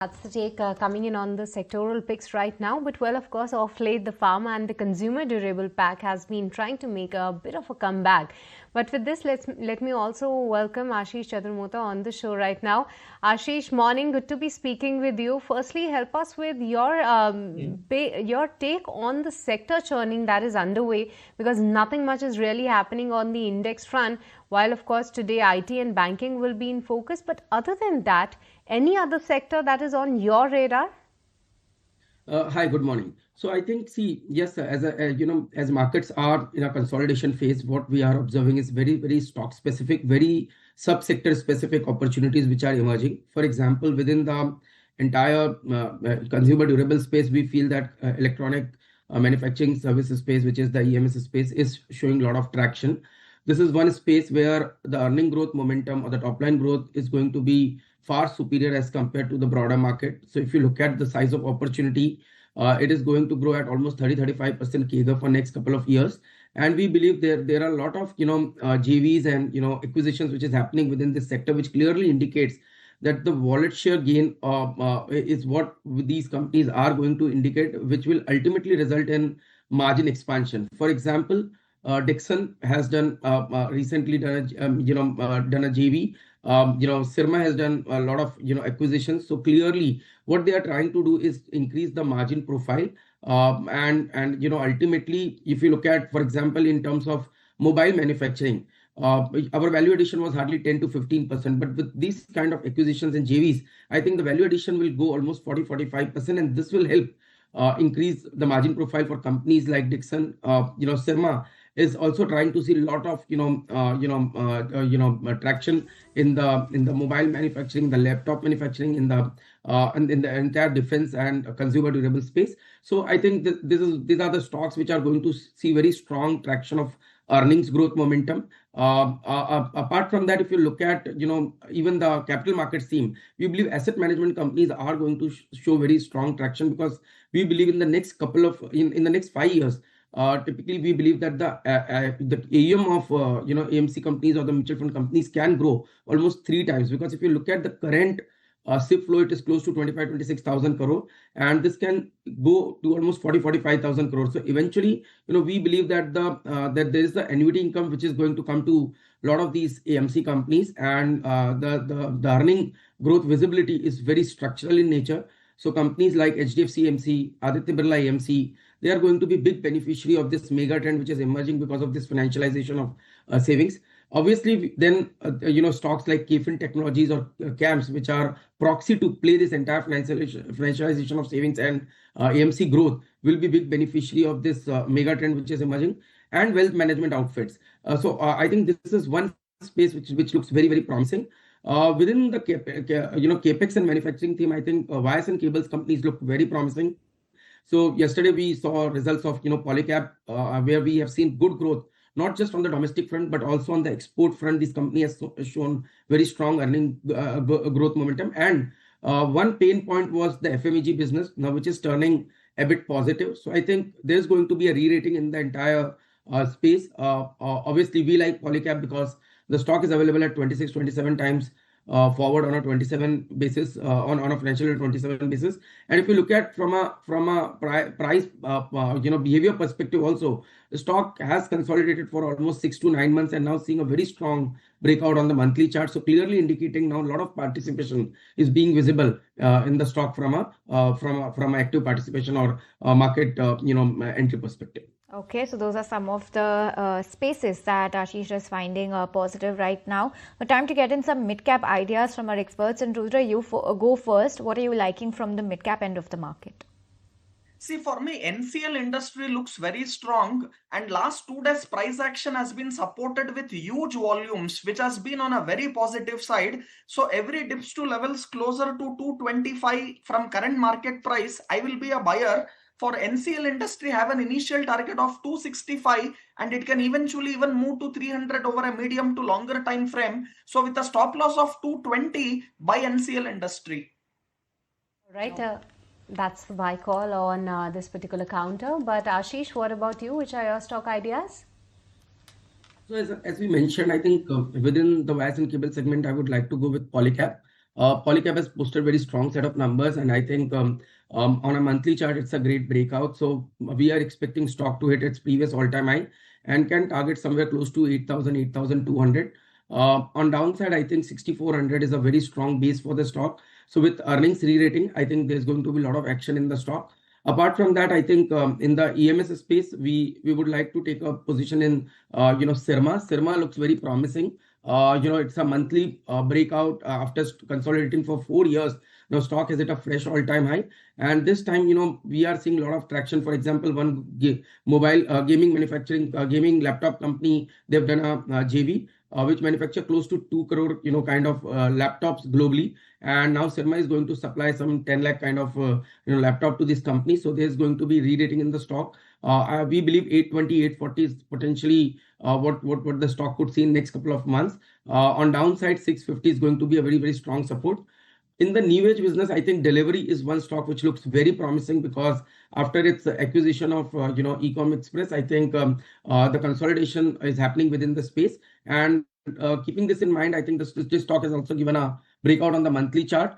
That's the take coming in on the sectoral picks right now. But well, of course, off late, the pharma and the consumer durable pack has been trying to make a bit of a comeback. But with this, let me also welcome Ashish Chaturmohta on the show right now. Ashish, morning. Good to be speaking with you. Firstly, help us with your take on the sector churning that is underway, because nothing much is really happening on the index front. While of course today IT and banking will be in focus, but other than that, any other sector that is on your radar? Hi, good morning. So I think, see, yes, as markets are in a consolidation phase, what we are observing is very, very stock specific, very subsector specific opportunities which are emerging. For example, within the entire consumer durable space, we feel that electronic manufacturing services space, which is the EMS space, is showing a lot of traction. This is one space where the earning growth momentum or the top line growth is going to be far superior as compared to the broader market. So if you look at the size of opportunity, it is going to grow at almost 30-35% CAGR for next couple of years. And we believe there are a lot of JVs and acquisitions which is happening within this sector, which clearly indicates that the wallet share gain is what these companies are going to indicate, which will ultimately result in margin expansion. For example, Dixon has done recently done done a JV. Sirma has done a lot of acquisitions. So clearly, what they are trying to do is increase the margin profile. And ultimately, if you look at, for example, in terms of mobile manufacturing, our value addition was hardly 10 to 15%. But with these kind of acquisitions and JVs, I think the value addition will go almost 40-45%, and this will help increase the margin profile for companies like Dixon. Sirma is also trying to see a lot of traction in the mobile manufacturing, the laptop manufacturing, in the entire defense and consumer durable space. So I think that these are the stocks which are going to see very strong traction of earnings growth momentum. Apart from that, if you look at even the capital markets theme, we believe asset management companies are going to show very strong traction, because we believe in the next in the next 5 years, typically we believe that the AUM of AMC companies or the mutual fund companies can grow almost 3 times, because if you look at the current SIP flow, it is close to 25-26,000 crore, and this can go to almost 40-45,000 crore. So eventually, we believe that that there is the annuity income which is going to come to a lot of these AMC companies, and the earning growth visibility is very structural in nature. So companies like HDFC AMC, Aditya Birla AMC, they are going to be big beneficiary of this mega trend which is emerging because of this financialization of savings. Obviously, then stocks like KFin Technologies or CAMS, which are proxy to play this entire financialization of savings and AMC growth, will be big beneficiary of this mega trend which is emerging, and wealth management outfits. So I think this is one space which looks very, very promising. Within the capex and manufacturing theme, I think wires and cables companies look very promising. So yesterday we saw results of Polycab, where we have seen good growth, not just on the domestic front but also on the export front. This company has shown very strong earning growth momentum. And one pain point was the FMEG business now, which is turning a bit positive. So I think there's going to be a re-rating in the entire space. Obviously, we like Polycab because the stock is available at 26-27 times forward on a 27 basis, on a financial year 27 basis. And if you look at from a price behavior perspective also, the stock has consolidated for almost 6 to 9 months and now seeing a very strong breakout on the monthly chart. So clearly indicating now a lot of participation is being visible in the stock from a active participation or market entry perspective. Okay, so those are some of the spaces that Ashish is finding positive right now. But time to get in some mid-cap ideas from our experts. And Rudra, you go first. What are you liking from the mid-cap end of the market? See, for me, NCL industry looks very strong, and last 2 days price action has been supported with huge volumes, which has been on a very positive side. So every dips to levels closer to 225 from current market price, I will be a buyer. For NCL industry, have an initial target of 265, and it can eventually even move to 300 over a medium to longer time frame. So with a stop loss of 220, buy NCL industry. Right. That's the buy call on this particular counter. But Ashish, what about you? Which are your stock ideas? So as we mentioned, I think within the wires and cable segment, I would like to go with Polycab. Polycab has posted very strong set of numbers, and I think on a monthly chart, it's a great breakout. So we are expecting stock to hit its previous all-time high and can target somewhere close to 8,000, 8,200. On downside, I think 6,400 is a very strong base for the stock. So with earnings re-rating, I think there's going to be a lot of action in the stock. Apart from that, I think in the EMS space, we would like to take a position in Sirma. Sirma looks very promising. It's a monthly breakout after consolidating for 4 years. Now stock is at a fresh all-time high, and this time, we are seeing a lot of traction. For example, one mobile gaming manufacturing gaming laptop company, they've done a JV which manufacture close to 2 crore kind of laptops globally, and now Sirma is going to supply some 10 lakh kind of laptop to this company. So there's going to be re-rating in the stock. We believe 820, 840 is potentially what the stock could see in next couple of months. On downside, 650 is going to be a very, very strong support. In the new age business, I think delivery is one stock which looks very promising, because after its acquisition of Ecom Express, I think the consolidation is happening within the space. And keeping this in mind, I think this stock has also given a breakout on the monthly chart.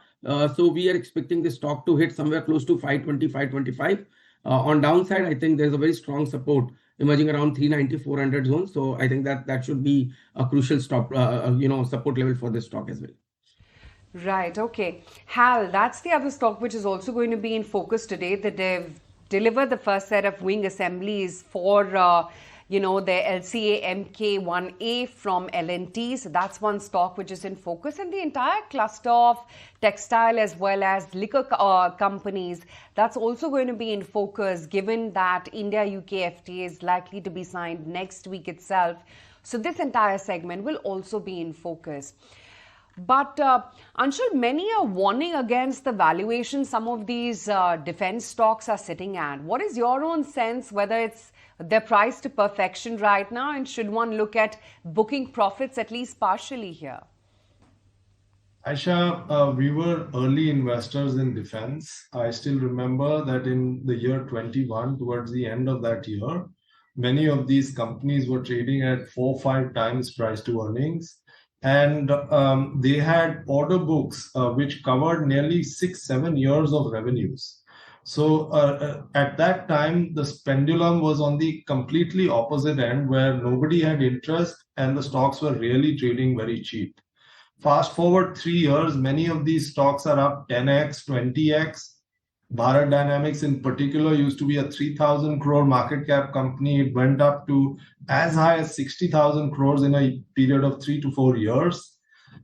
So we are expecting this stock to hit somewhere close to 520, 525. On downside, I think there's a very strong support emerging around 390, 400 zone. So I think that should be a crucial stop, support level for this stock as well. Right, okay. Hal, that's the other stock which is also going to be in focus today, that they've delivered the first set of wing assemblies for, their LCA MK1A from L&T. So that's one stock which is in focus, and the entire cluster of textile as well as liquor companies, that's also going to be in focus, given that India-UK FTA is likely to be signed next week itself. So this entire segment will also be in focus. But Anshul, many are warning against the valuation some of these defense stocks are sitting at. What is your own sense, whether they're priced to perfection right now, and should one look at booking profits at least partially here? Aisha, we were early investors in defense. I still remember that in the year 21, towards the end of that year, many of these companies were trading at 4-5 times price to earnings. And they had order books which covered nearly 6-7 years of revenues. So at that time, the pendulum was on the completely opposite end, where nobody had interest and the stocks were really trading very cheap. Fast forward 3 years, many of these stocks are up 10x, 20x. Bharat Dynamics in particular used to be a 3,000 crore market cap company. It went up to as high as 60,000 crores in a period of 3 to 4 years.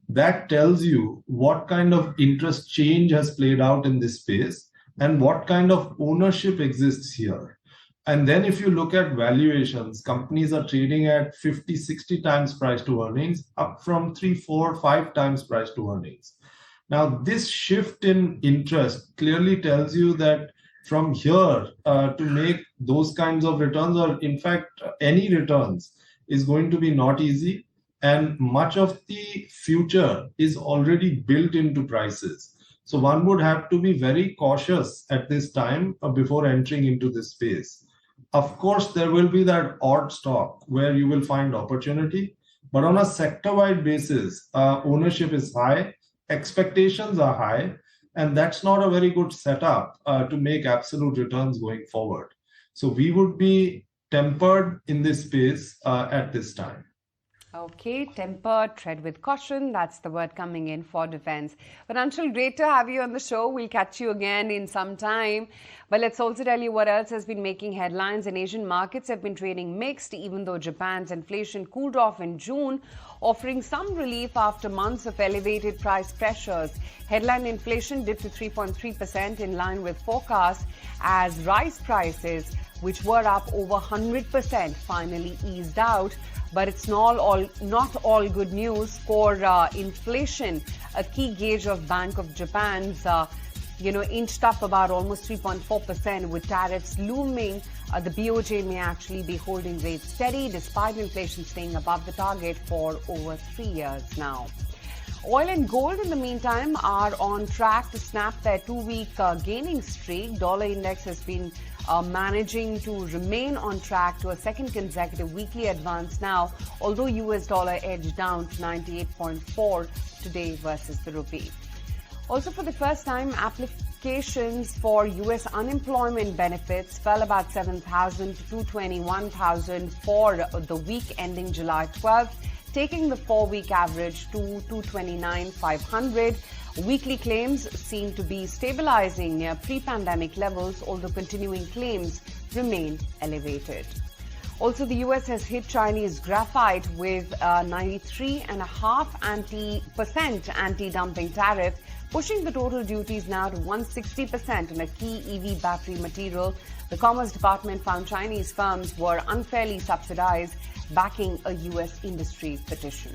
That tells you what kind of interest change has played out in this space and what kind of ownership exists here. And then if you look at valuations, companies are trading at 50, 60 times price to earnings, up from 3, 4, 5 times price to earnings. Now, this shift in interest clearly tells you that from here to make those kinds of returns, or in fact, any returns, is going to be not easy. And much of the future is already built into prices. So one would have to be very cautious at this time before entering into this space. Of course, there will be that odd stock where you will find opportunity. But on a sector-wide basis, ownership is high. Expectations are high, and that's not a very good setup to make absolute returns going forward. So we would be tempered in this space at this time. Okay, tempered, tread with caution. That's the word coming in for defense. But Anshul, great to have you on the show. We'll catch you again in some time. But let's also tell you what else has been making headlines. And Asian markets have been trading mixed, even though Japan's inflation cooled off in June, offering some relief after months of elevated price pressures. Headline inflation dipped to 3.3% in line with forecasts, as rice prices, which were up over 100%, finally eased out. But it's not all good news for inflation. A key gauge of Bank of Japan's, inched up about almost 3.4%, with tariffs looming. The BOJ may actually be holding rates steady despite inflation staying above the target for over 3 years now. Oil and gold, in the meantime, are on track to snap their 2-week gaining streak. Dollar index has been managing to remain on track to a second consecutive weekly advance now, although US dollar edged down to 98.4 today versus the rupee. Also, for the first time, applications for US unemployment benefits fell about 7,000 to 221,000 for the week ending July 12th, taking the 4-week average to 229,500. Weekly claims seem to be stabilizing near pre-pandemic levels, although continuing claims remain elevated. Also, the US has hit Chinese graphite with a 93.5% anti-dumping tariff, pushing the total duties now to 160% on a key EV battery material. The Commerce Department found Chinese firms were unfairly subsidized, backing a US industry petition.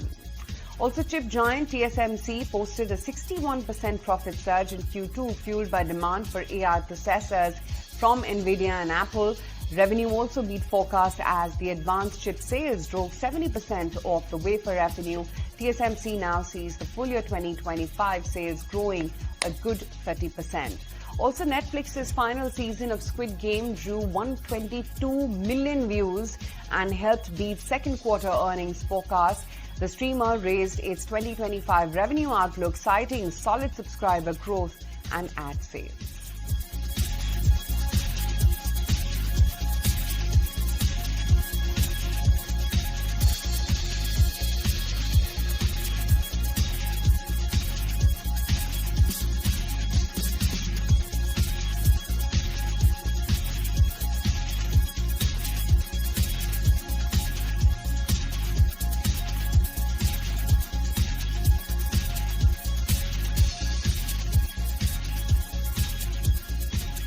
Also, chip giant TSMC posted a 61% profit surge in Q2, fueled by demand for AI processors from Nvidia and Apple. Revenue also beat forecast as the advanced chip sales drove 70% of the wafer revenue. TSMC now sees the full year 2025 sales growing a good 30%. Also, Netflix's final season of Squid Game drew 122 million views and helped beat second quarter earnings forecast. The streamer raised its 2025 revenue outlook, citing solid subscriber growth and ad sales.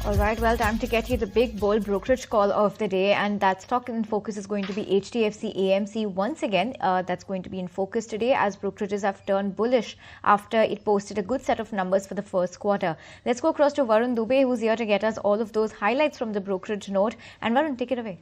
All right, well, time to get you the big bold brokerage call of the day, and that stock in focus is going to be HDFC AMC once again. That's going to be in focus today as brokerages have turned bullish after it posted a good set of numbers for the first quarter. Let's go across to Varun Dubey, who's here to get us all of those highlights from the brokerage note. And Varun, take it away.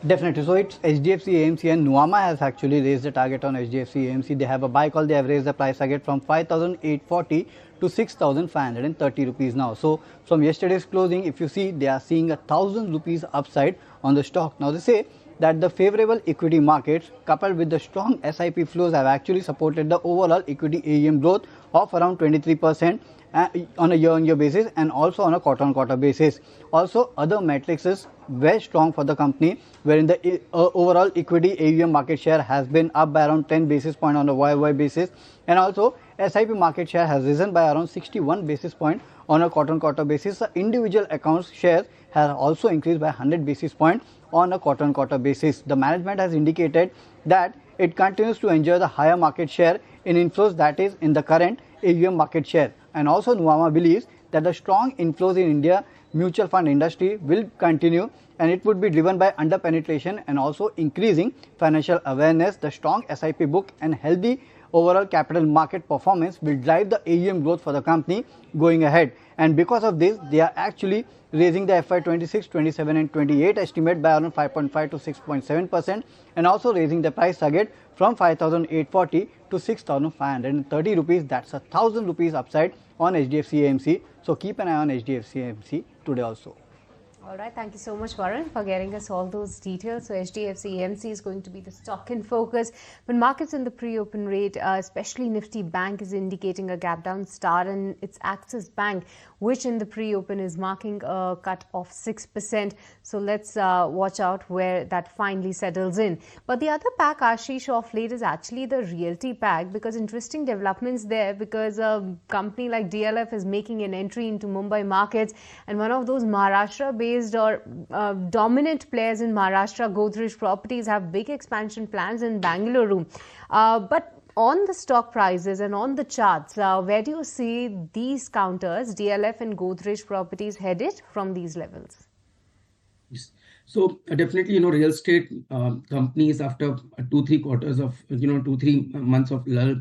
Definitely. So it's HDFC AMC and Nuvama has actually raised the target on HDFC AMC. They have a buy call. They have raised the price target from 5,840 to 6,530 rupees now. So from yesterday's closing, if you see, they are seeing 1,000 rupees upside on the stock. Now they say that the favorable equity markets coupled with the strong SIP flows have actually supported the overall equity AUM growth of around 23% on a year-on-year basis and also on a quarter-on-quarter basis. Also, other metrics is very strong for the company, wherein the overall equity AUM market share has been up by around 10 basis point on a YOY basis, and also SIP market share has risen by around 61 basis point on a quarter-on-quarter basis. The individual accounts share has also increased by 100 basis point on a quarter-on-quarter basis. The management has indicated that it continues to enjoy the higher market share in inflows, that is in the current AUM market share. And also Nuvama believes that the strong inflows in India mutual fund industry will continue, and it would be driven by under penetration and also increasing financial awareness. The strong SIP book and healthy overall capital market performance will drive the AUM growth for the company going ahead. And because of this, they are actually raising the FY26, 27 and 28 estimate by around 5.5 to 6.7% and also raising the price target from 5,840 to 6,530 rupees. That's 1,000 rupees upside on HDFC AMC. So keep an eye on HDFC AMC today also. All right, thank you so much, Varun, for getting us all those details. So HDFC AMC is going to be the stock in focus, but markets in the pre-open rate, especially Nifty Bank, is indicating a gap down start, and it's Axis Bank, which in the pre-open is marking a cut of 6%. So let's watch out where that finally settles in. But the other pack, Ashish, of late is actually the realty pack, because interesting developments there, because a company like DLF is making an entry into Mumbai markets, and one of those Maharashtra-based or dominant players in Maharashtra, Godrej Properties, have big expansion plans in Bangalore. But on the stock prices and on the charts, where do you see these counters, DLF and Godrej Properties, headed from these levels? Yes. So definitely, real estate companies, after 2-3 quarters of 2-3 months of lull,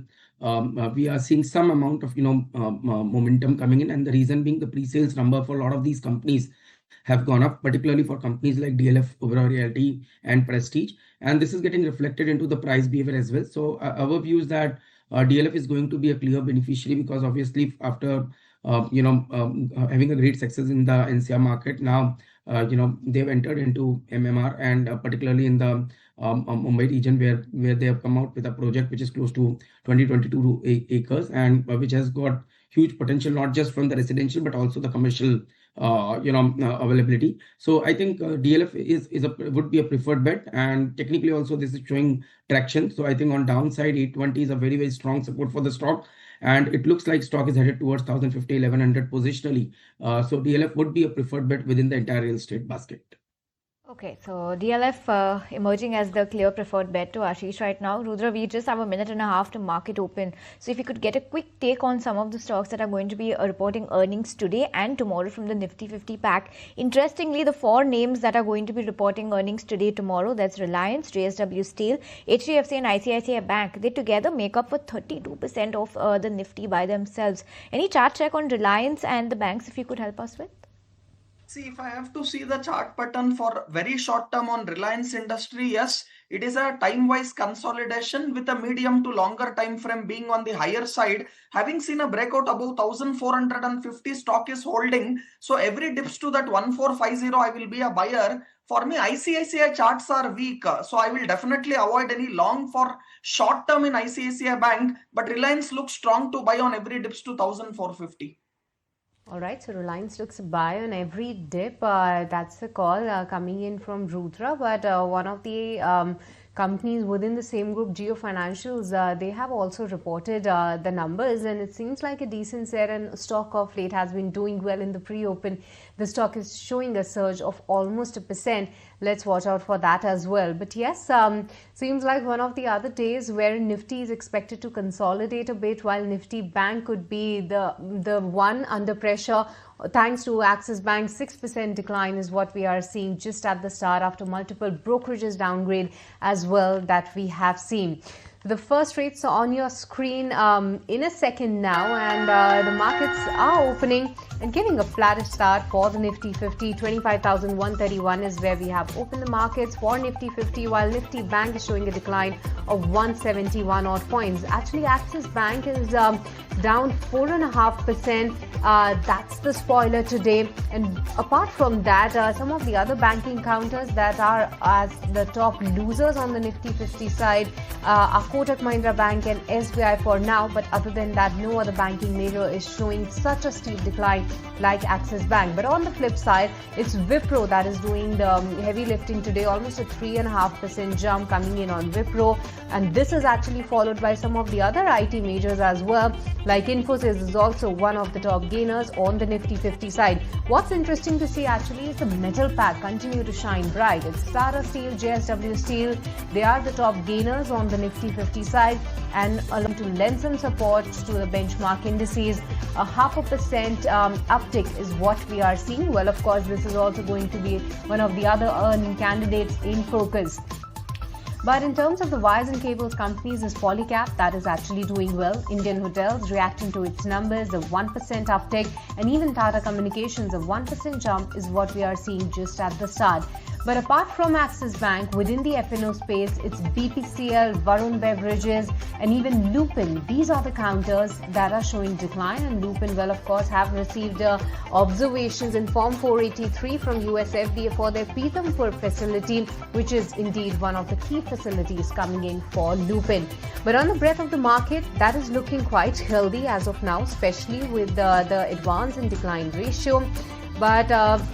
we are seeing some amount of momentum coming in, and the reason being the pre-sales number for a lot of these companies have gone up, particularly for companies like DLF, Oberoi Realty and Prestige, and this is getting reflected into the price behavior as well. So our view is that DLF is going to be a clear beneficiary, because obviously after having a great success in the NCR market, now they've entered into MMR, and particularly in the Mumbai region, where they have come out with a project which is close to 22 acres and which has got huge potential, not just from the residential but also the commercial availability. So I think DLF would be a preferred bet, and technically also this is showing traction. So I think on downside 820 is a very, very strong support for the stock, and it looks like stock is headed towards 1050, 1100 positionally. So DLF would be a preferred bet within the entire real estate basket. Okay, so DLF emerging as the clear preferred bet to Ashish right now. Rudra, we just have a minute and a half to market open. So if you could get a quick take on some of the stocks that are going to be reporting earnings today and tomorrow from the Nifty 50 pack. Interestingly, the 4 names that are going to be reporting earnings today, tomorrow, that's Reliance, JSW Steel, HDFC and ICICI Bank. They together make up for 32% of the Nifty by themselves. Any chart check on Reliance and the banks if you could help us with? See, if I have to see the chart pattern for very short term on Reliance Industry, yes, it is a time-wise consolidation with a medium to longer time frame being on the higher side. Having seen a breakout above 1450, stock is holding. So every dips to that 1450, I will be a buyer. For me, ICICI charts are weak. So I will definitely avoid any long for short term in ICICI Bank. But Reliance looks strong to buy on every dips to 1450. All right, so Reliance looks a buy on every dip. That's the call coming in from Rudra. But one of the companies within the same group, Geo Financials, they have also reported the numbers, and it seems like a decent set, and stock of late has been doing well in the pre-open. The stock is showing a surge of almost 1%. Let's watch out for that as well. But yes, seems like one of the other days where Nifty is expected to consolidate a bit, while Nifty Bank could be the one under pressure. Thanks to Axis Bank, 6% decline is what we are seeing just at the start after multiple brokerages downgrade as well that we have seen. The first rates are on your screen in a second now, and the markets are opening and giving a flattish start for the Nifty 50. 25,131 is where we have opened the markets for Nifty 50, while Nifty Bank is showing a decline of 171 odd points. Actually, Axis Bank is down 4.5%. That's the spoiler today. And apart from that, some of the other banking counters that are as the top losers on the Nifty 50 side are Kotak Mahindra Bank and SBI for now. But other than that, no other banking major is showing such a steep decline like Axis Bank. But on the flip side, it's Wipro that is doing the heavy lifting today, almost a 3.5% jump coming in on Wipro. And this is actually followed by some of the other IT majors as well, like Infosys is also one of the top gainers on the Nifty 50 side. What's interesting to see actually is the metal pack continue to shine bright. It's Tata Steel, JSW Steel, they are the top gainers on the Nifty 50 side, and along to lend some support to the benchmark indices. A 0.5% uptick is what we are seeing. Well, of course, this is also going to be one of the other earning candidates in focus. But in terms of the wires and cables companies, is Polycab that is actually doing well. Indian Hotels reacting to its numbers, a 1% uptick, and even Tata Communications, a 1% jump is what we are seeing just at the start. But apart from Axis Bank, within the F&O space, it's BPCL, Varun Beverages, and even Lupin. These are the counters that are showing decline, and Lupin, well, of course, have received observations in Form 483 from US FDA for their Pithampur facility, which is indeed one of the key facilities coming in for Lupin. But on the breadth of the market, that is looking quite healthy as of now, especially with the advance and decline ratio. But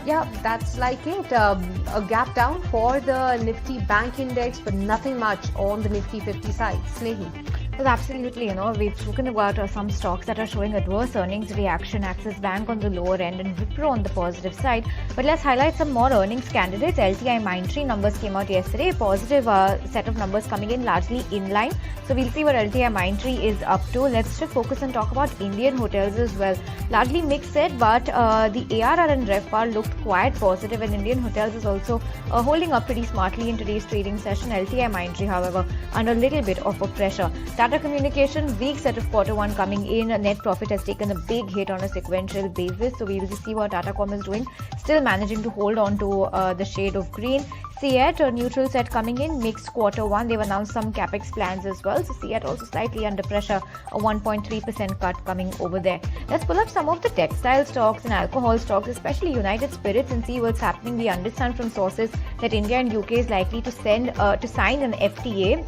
yeah, that's like it. A gap down for the Nifty Bank Index, but nothing much on the Nifty 50 side. Snehi. Well, absolutely. We've spoken about some stocks that are showing adverse earnings reaction. Axis Bank on the lower end and Wipro on the positive side. But let's highlight some more earnings candidates. LTI Mindtree numbers came out yesterday. Positive set of numbers coming in, largely in line. So we'll see what LTI Mindtree is up to. Let's just focus and talk about Indian Hotels as well. Largely mixed set, but the ARR and RevPAR looked quite positive, and Indian Hotels is also holding up pretty smartly in today's trading session. LTI Mindtree, however, under a little bit of a pressure. Tata Communication, weak set of Q1 coming in. Net profit has taken a big hit on a sequential basis. So we will just see what Tatacom is doing. Still managing to hold on to the shade of green. CEAT, a neutral set coming in, mixed Q1. They've announced some capex plans as well. So CEAT also slightly under pressure, a 1.3% cut coming over there. Let's pull up some of the textile stocks and alcohol stocks, especially United Spirits, and see what's happening. We understand from sources that India and UK is likely to sign an FTA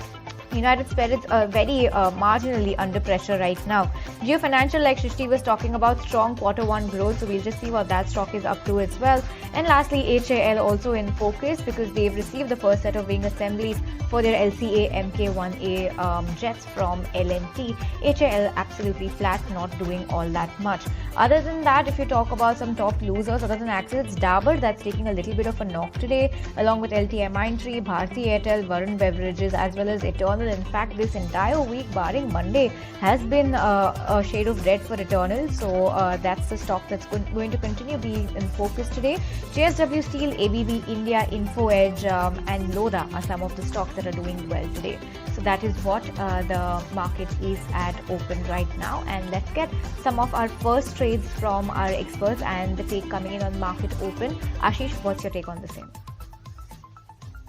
United Spirits are very marginally under pressure right now. Geo Financial, like Shrishti was talking about, strong quarter 1 growth, so we'll just see what that stock is up to as well. And lastly, HAL also in focus because they've received the first set of wing assemblies for their LCA Mk1A jets from L&T. HAL absolutely flat, not doing all that much. Other than that, if you talk about some top losers, other than Axis, it's Dabur that's taking a little bit of a knock today, along with LTMindtree, Bharti Airtel, Varun Beverages, as well as Eternal. In fact, this entire week, barring Monday, has been a shade of red for Eternal. So that's the stock that's going to continue being in focus today. JSW Steel, ABB India, Info Edge, and Lodha are some of the stocks that are doing well today. So that is what the market is at open right now. And let's get some of our first trades from our experts and the take coming in on market open. Ashish, what's your take on the same?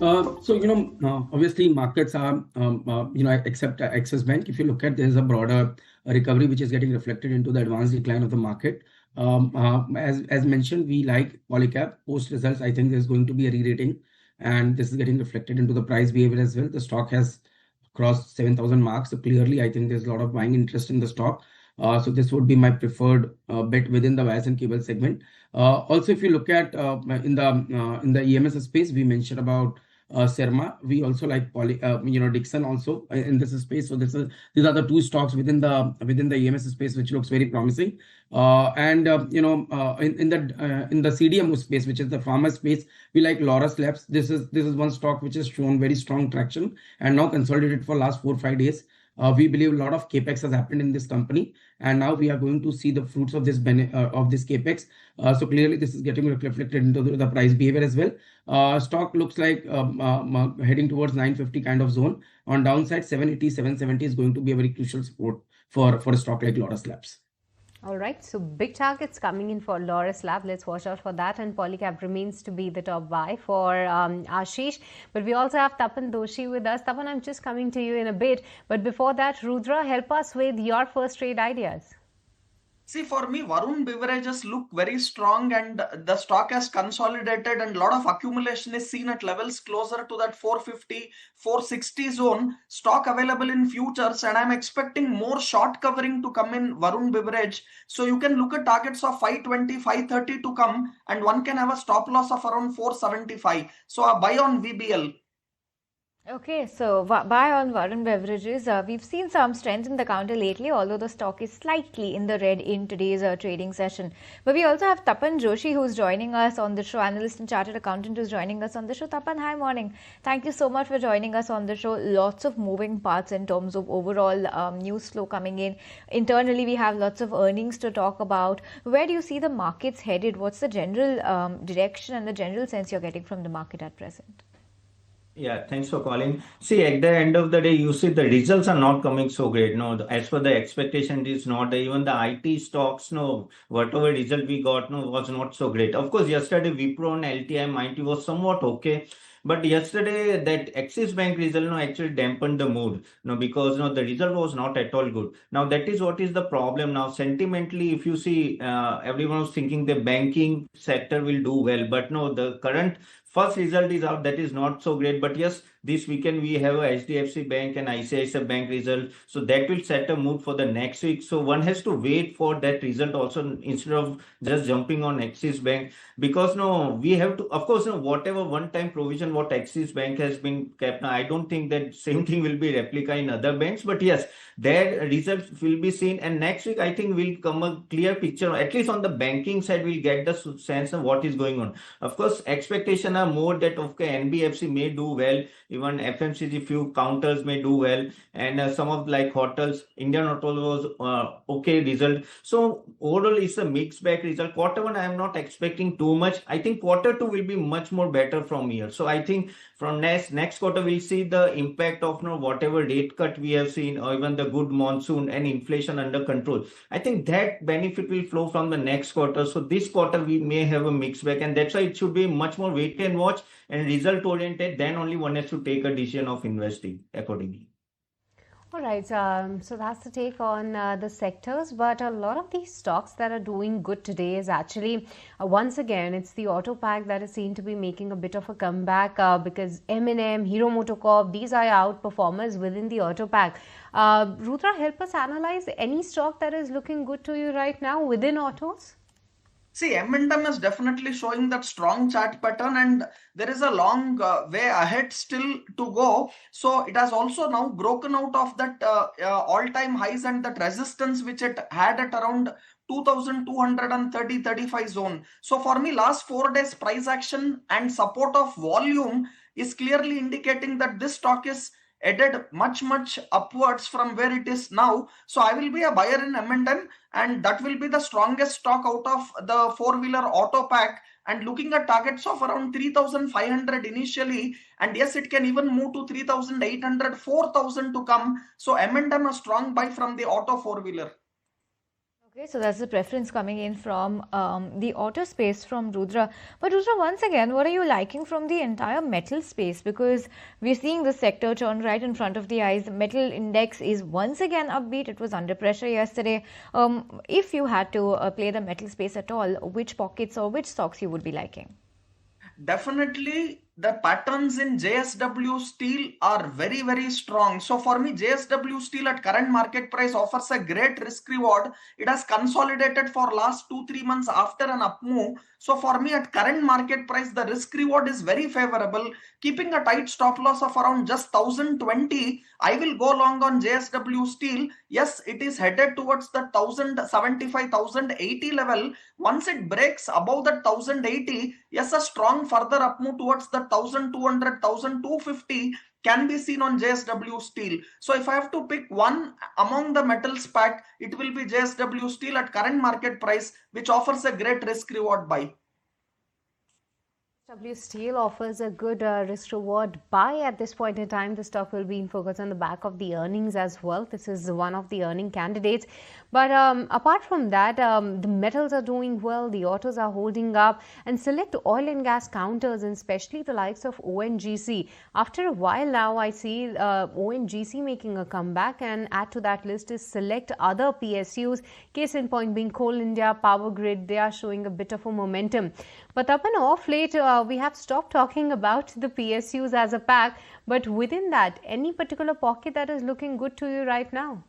Obviously markets are, except Axis Bank, if you look at, there's a broader recovery which is getting reflected into the advanced decline of the market. As mentioned, we like Polycab. Post results, I think there's going to be a re-rating, and this is getting reflected into the price behavior as well. The stock has crossed 7,000 marks, so clearly I think there's a lot of buying interest in the stock. So this would be my preferred bet within the wires and cable segment. Also, if you look at in the EMS space, we mentioned about Serma. We also like Dixon also in this space. So these are the two stocks within the EMS space which looks very promising. In the CDMO space, which is the pharma space, we like Laurus Labs. This is one stock which has shown very strong traction and now consolidated for last 4-5 days. We believe a lot of capex has happened in this company, and now we are going to see the fruits of this capex. So clearly, this is getting reflected into the price behavior as well. Stock looks like heading towards 950 kind of zone. On downside, 780, 770 is going to be a very crucial support for a stock like Laurus Labs. All right, so big targets coming in for Laurus Lab. Let's watch out for that. And Polycab remains to be the top buy for Ashish. But we also have Tapan Doshi with us. Tapan, I'm just coming to you in a bit. But before that, Rudra, help us with your first trade ideas. See, for me, Varun Beverages look very strong, and the stock has consolidated, and a lot of accumulation is seen at levels closer to that 450, 460 zone. Stock available in futures, and I'm expecting more short covering to come in Varun Beverage. So you can look at targets of 520, 530 to come, and one can have a stop loss of around 475. So a buy on VBL. Okay, so buy on Varun Beverages. We've seen some strength in the counter lately, although the stock is slightly in the red in today's trading session. But we also have Tapan Joshi, who's joining us on the show, analyst and chartered accountant who's joining us on the show. Tapan, hi, morning. Thank you so much for joining us on the show. Lots of moving parts in terms of overall news flow coming in. Internally, we have lots of earnings to talk about. Where do you see the markets headed? What's the general direction and the general sense you're getting from the market at present? Yeah, thanks for calling. See, at the end of the day, you see the results are not coming so great. No, as per the expectation, it is not. Even the IT stocks, no, whatever result we got, no, was not so great. Of course, yesterday Wipro and LTIMindtree was somewhat okay. But yesterday, that Axis Bank result actually dampened the mood, because the result was not at all good. Now, that is what is the problem. Now, sentimentally, if you see, everyone was thinking the banking sector will do well. But no, the current first result is out. That is not so great. But yes, this weekend we have a HDFC Bank and ICICI Bank result. So that will set a mood for the next week. So one has to wait for that result also instead of just jumping on Axis Bank. Because we have to, of course, whatever one-time provision what Axis Bank has been kept. Now, I don't think that same thing will be replica in other banks. But yes, their results will be seen. And next week, I think will come a clear picture. At least on the banking side, we'll get the sense of what is going on. Of course, expectations are more that, okay, NBFC may do well. Even FMCG, few counters may do well, and some of like hotels, Indian hotels was okay result. So overall, it's a mixed bag result. Quarter 1, I am not expecting too much. I think quarter 2 will be much more better from here. So I think from next quarter, we'll see the impact of whatever rate cut we have seen, or even the good monsoon and inflation under control. I think that benefit will flow from the next quarter. So this quarter, we may have a mixed bag, and that's why it should be much more wait and watch and result oriented. Then only one has to take a decision of investing accordingly. All right, so that's the take on the sectors, but a lot of these stocks that are doing good today is actually, once again, it's the auto pack that is seen to be making a bit of a comeback because M&M, Hero MotoCorp, these are outperformers within the auto pack. Rudra, help us analyze any stock that is looking good to you right now within autos? See, M&M is definitely showing that strong chart pattern, and there is a long way ahead still to go. So it has also now broken out of that all-time highs and that resistance which it had at around 2230-35 zone. So for me, last 4 days price action and support of volume is clearly indicating that this stock is headed much upwards from where it is now. So I will be a buyer in M&M, and that will be the strongest stock out of the four-wheeler auto pack, and looking at targets of around 3500 initially, and yes, it can even move to 3800, 4000 to come. So M&M a strong buy from the auto four-wheeler. Okay, so that's the preference coming in from the auto space from Rudra. But Rudra, once again, what are you liking from the entire metal space? Because we're seeing the sector turn right in front of the eyes. The metal index is once again upbeat. It was under pressure yesterday. If you had to play the metal space at all, which pockets or which stocks you would be liking? Definitely the patterns in JSW Steel are very strong. So for me, JSW Steel at current market price offers a great risk reward. It has consolidated for last 2-3 months after an up move. So for me, at current market price, the risk reward is very favorable. Keeping a tight stop loss of around just 1020, I will go long on JSW Steel. Yes, it is headed towards the 1075, 1080 level. Once it breaks above that 1080, yes, a strong further up move towards the 1200, 1250 can be seen on JSW Steel. So if I have to pick one among the metals pack, it will be JSW Steel at current market price, which offers a great risk reward buy. W Steel offers a good risk reward buy at this point in time. The stock will be in focus on the back of the earnings as well. This is one of the earning candidates. But apart from that, the metals are doing well, the autos are holding up, and select oil and gas counters, and especially the likes of ONGC. After a while now, I see ONGC making a comeback, and add to that list is select other PSUs. Case in point being Coal India, Power Grid, they are showing a bit of a momentum. But up and off late, we have stopped talking about the PSUs as a pack. But within that, any particular pocket that is looking good to you right now?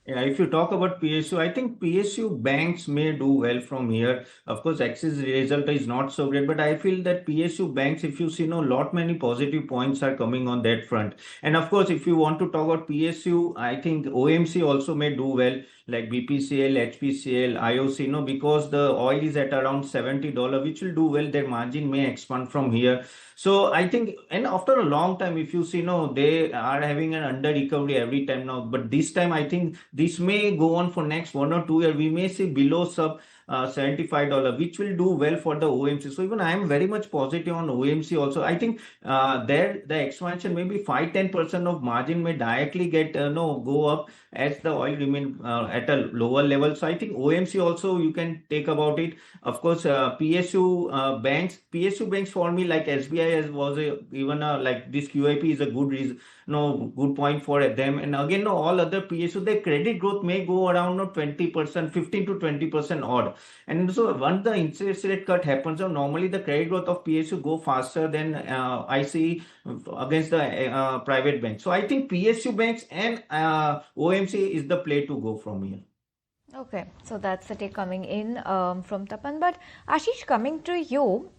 Yeah, if you talk about PSU, I think PSU banks may do well from here. Of course, Axis result is not so great, but I feel that PSU banks, if you see, lot many positive points are coming on that front. And of course, if you want to talk about PSU, I think OMC also may do well, like BPCL, HPCL, IOC, because the oil is at around $70, which will do well. Their margin may expand from here. So I think, and after a long time, if you see, they are having an under recovery every time now. But this time, I think this may go on for next 1 or 2 years. We may see below sub $75, which will do well for the OMC. So even I am very much positive on OMC also. I think there the expansion maybe 5-10% of margin may directly get go up as the oil remain at a lower level. So I think OMC also you can take about it. Of course, PSU banks for me, like SBI was even like this QIP is a good reason. Good point for them. And again, all other PSU, their credit growth may go around 20%, 15 to 20% odd. And so once the interest rate cut happens, so normally the credit growth of PSU go faster than I see against the private banks. So I think PSU banks and OMC is the play to go from here. Okay, so that's the take coming in from Tapan. But Ashish, coming to you,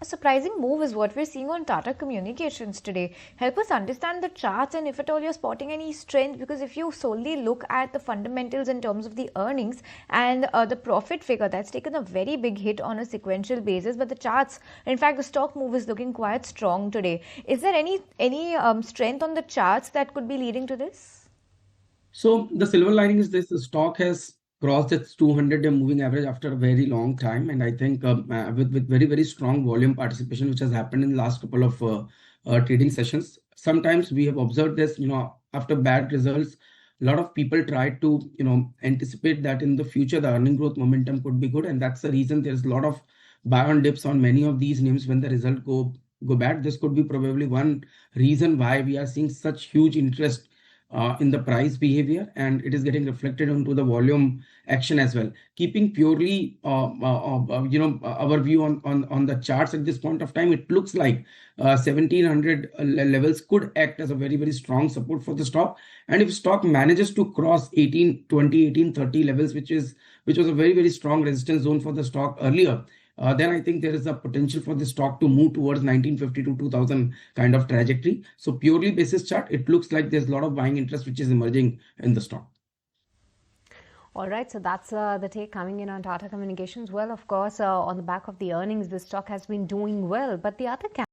a surprising move is what we're seeing on Tata Communications today. Help us understand the charts and if at all you're spotting any strength, because if you solely look at the fundamentals in terms of the earnings and the profit figure, that's taken a very big hit on a sequential basis. But the charts, in fact, the stock move is looking quite strong today. Is there any strength on the charts that could be leading to this? So the silver lining is this: the stock has crossed its 200-day moving average after a very long time, and I think with very strong volume participation which has happened in the last couple of trading sessions. Sometimes we have observed this, after bad results, a lot of people try to anticipate that in the future the earning growth momentum could be good, and that's the reason there's a lot of buy on dips on many of these names when the result go bad. This could be probably one reason why we are seeing such huge interest in the price behavior, and it is getting reflected onto the volume action as well. Keeping purely our view on the charts at this point of time, it looks like 1700 levels could act as a very, very strong support for the stock. And if stock manages to cross 1820, 1830 levels, which was a very, very strong resistance zone for the stock earlier, then I think there is a potential for the stock to move towards 1950 to 2000 kind of trajectory. So purely basis chart, it looks like there's a lot of buying interest which is emerging in the stock. All right, so that's the take coming in on Tata Communications. Well, of course, on the back of the earnings, the stock has been doing well, but the other